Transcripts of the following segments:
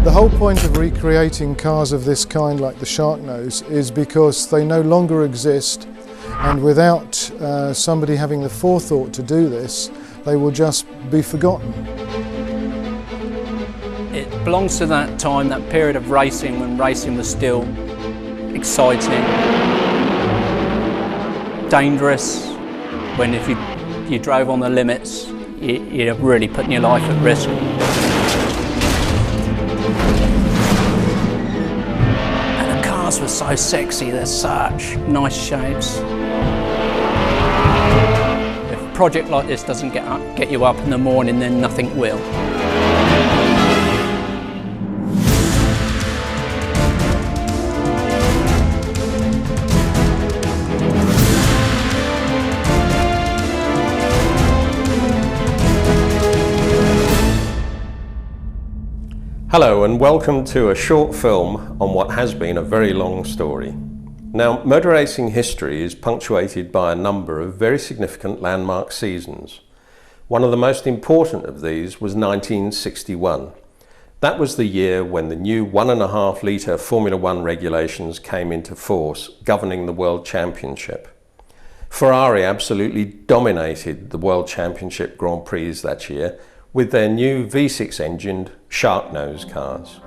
The whole point of recreating cars of this kind, like the Sharknose, is because they no longer exist, and without somebody having the forethought to do this, they will just be forgotten. It belongs to that time, that period of racing, when racing was still exciting, dangerous, when if you drove on the limits, you're really putting your life at risk. And the cars were so sexy, they're such nice shapes. If a project like this doesn't get you up in the morning, then nothing will. Hello and welcome to a short film on what has been a very long story. Now, motor racing history is punctuated by a number of very significant landmark seasons. One of the most important of these was 1961. That was the year when the new 1.5 litre Formula One regulations came into force, governing the World Championship. Ferrari absolutely dominated the World Championship Grand Prix that year with their new V6 engined Sharknose cars.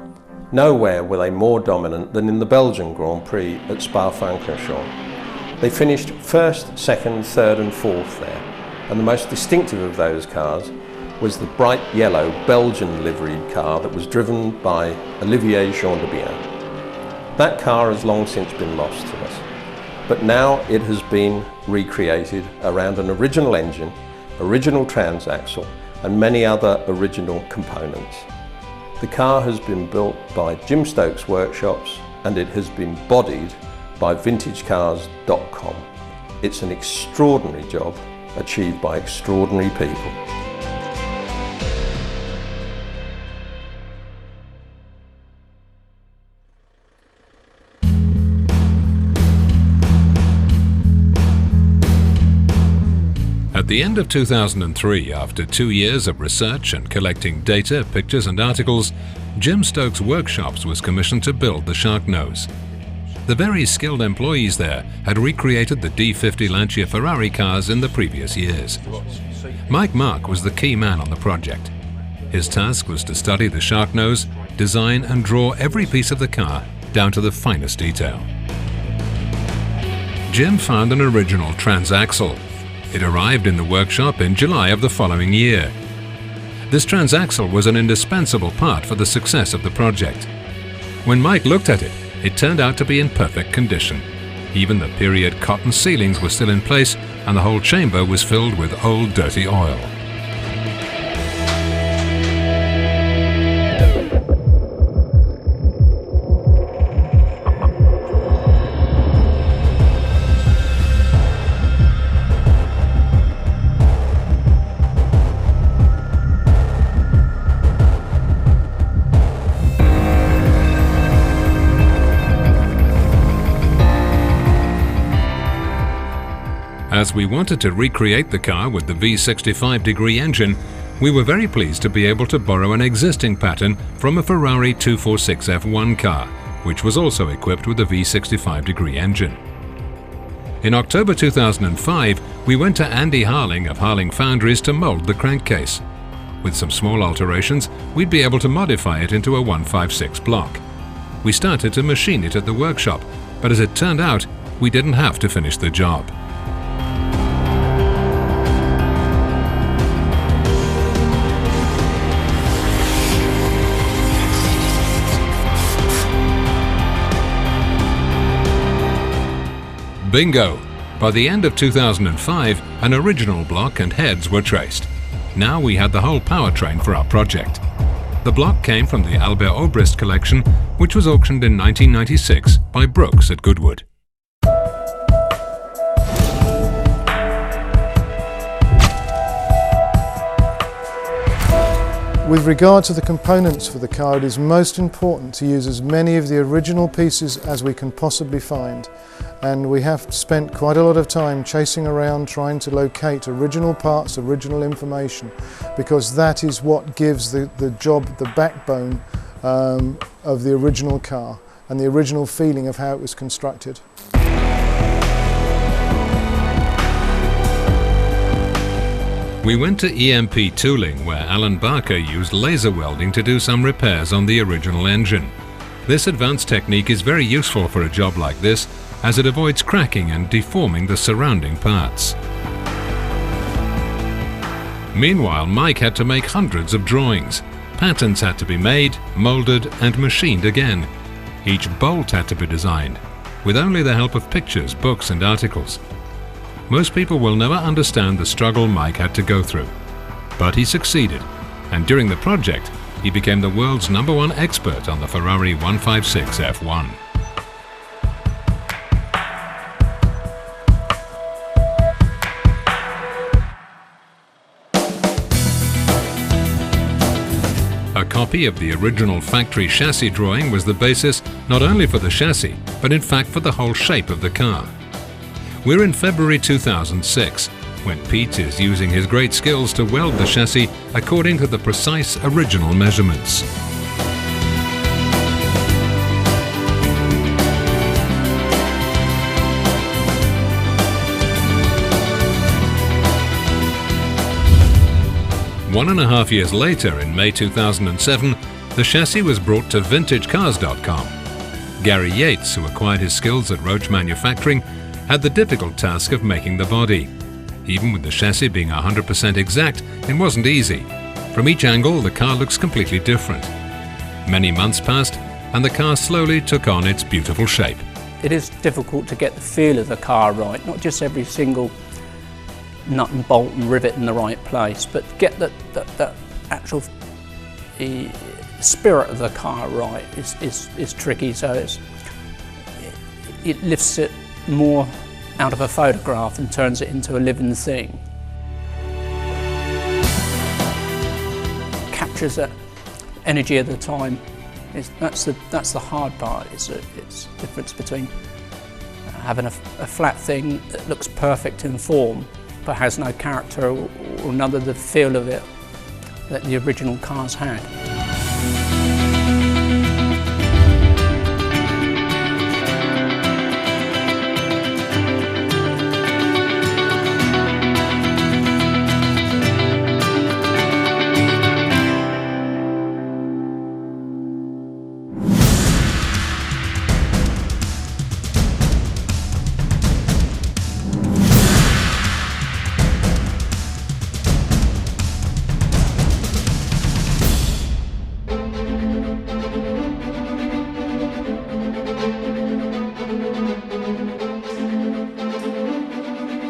Nowhere were they more dominant than in the Belgian Grand Prix at Spa-Francorchamps. They finished first, second, third and fourth there, and the most distinctive of those cars was the bright yellow Belgian liveried car that was driven by Olivier Gendebien. That car has long since been lost to us, but now it has been recreated around an original engine, original transaxle, and many other original components. The car has been built by Jim Stokes Workshops and it has been bodied by VintageCars.com. It's an extraordinary job achieved by extraordinary people. At the end of 2003, after 2 years of research and collecting data, pictures and articles, Jim Stokes Workshops was commissioned to build the Sharknose. The very skilled employees there had recreated the D50 Lancia Ferrari cars in the previous years. Mike Mark was the key man on the project. His task was to study the Sharknose, design and draw every piece of the car down to the finest detail. Jim found an original transaxle. It arrived in the workshop in July of the following year. This transaxle was an indispensable part for the success of the project. When Mike looked at it, it turned out to be in perfect condition. Even the period cotton ceilings were still in place and the whole chamber was filled with old dirty oil. As we wanted to recreate the car with the V65 degree engine, we were very pleased to be able to borrow an existing pattern from a Ferrari 246 F1 car, which was also equipped with a V65 degree engine. In October 2005, we went to Andy Harling of Harling Foundries to mould the crankcase. With some small alterations, we'd be able to modify it into a 156 block. We started to machine it at the workshop, but as it turned out, we didn't have to finish the job. Bingo! By the end of 2005, an original block and heads were traced. Now we had the whole powertrain for our project. The block came from the Albert Obrist collection, which was auctioned in 1996 by Brooks at Goodwood. With regard to the components for the car, it is most important to use as many of the original pieces as we can possibly find. And we have spent quite a lot of time chasing around trying to locate original parts, original information, because that is what gives the job the backbone of the original car and the original feeling of how it was constructed. We went to EMP Tooling, where Alan Barker used laser welding to do some repairs on the original engine. This advanced technique is very useful for a job like this, as it avoids cracking and deforming the surrounding parts. Meanwhile, Mike had to make hundreds of drawings. Patterns had to be made, moulded and machined again. Each bolt had to be designed, with only the help of pictures, books and articles. Most people will never understand the struggle Mike had to go through. But he succeeded, and during the project, he became the world's #1 expert on the Ferrari 156 F1. A copy of the original factory chassis drawing was the basis not only for the chassis, but in fact for the whole shape of the car. We're in February 2006, when Pete is using his great skills to weld the chassis according to the precise original measurements. One and a half years later, in May 2007, the chassis was brought to VintageCars.com. Gary Yates, who acquired his skills at Roach Manufacturing, had the difficult task of making the body. Even with the chassis being 100% exact, it wasn't easy. From each angle, the car looks completely different. Many months passed, and the car slowly took on its beautiful shape. It is difficult to get the feel of the car right, not just every single nut and bolt and rivet in the right place, but get the actual spirit of the car right is tricky. So it lifts it more out of a photograph and turns it into a living thing. Captures that energy of the time. That's the hard part. It's the difference between having a flat thing that looks perfect in form but has no character or none of the feel of it that the original cars had.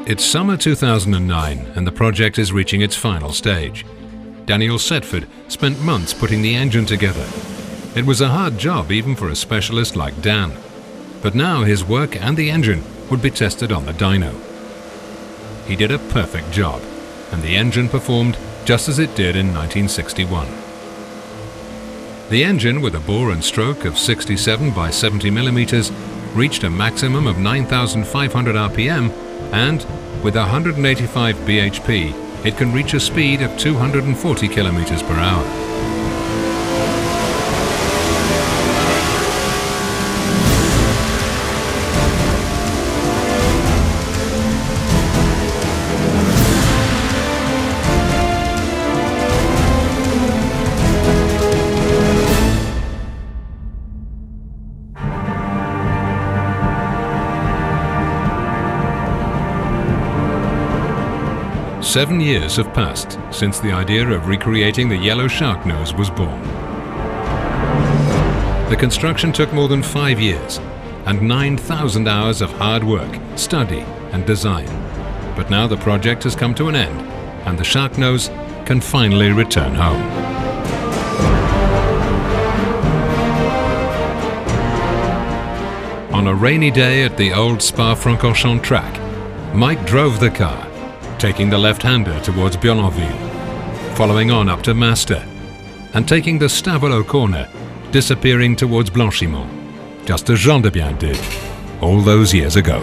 It's summer 2009 and the project is reaching its final stage. Daniel Setford spent months putting the engine together. It was a hard job even for a specialist like Dan. But now his work and the engine would be tested on the dyno. He did a perfect job, and the engine performed just as it did in 1961. The engine, with a bore and stroke of 67 by 70 millimeters, reached a maximum of 9,500 RPM, and with 185 bhp, it can reach a speed of 240 kilometers per hour. Seven years have passed since the idea of recreating the yellow Sharknose was born. The construction took more than 5 years and 9,000 hours of hard work, study and design. But now the project has come to an end and the Sharknose can finally return home. On a rainy day at the old Spa-Francorchamps track, Mike drove the car, taking the left-hander towards Bionville, following on up to Master, and taking the Stavelot corner, disappearing towards Blanchimont, just as Jean de Bien did all those years ago.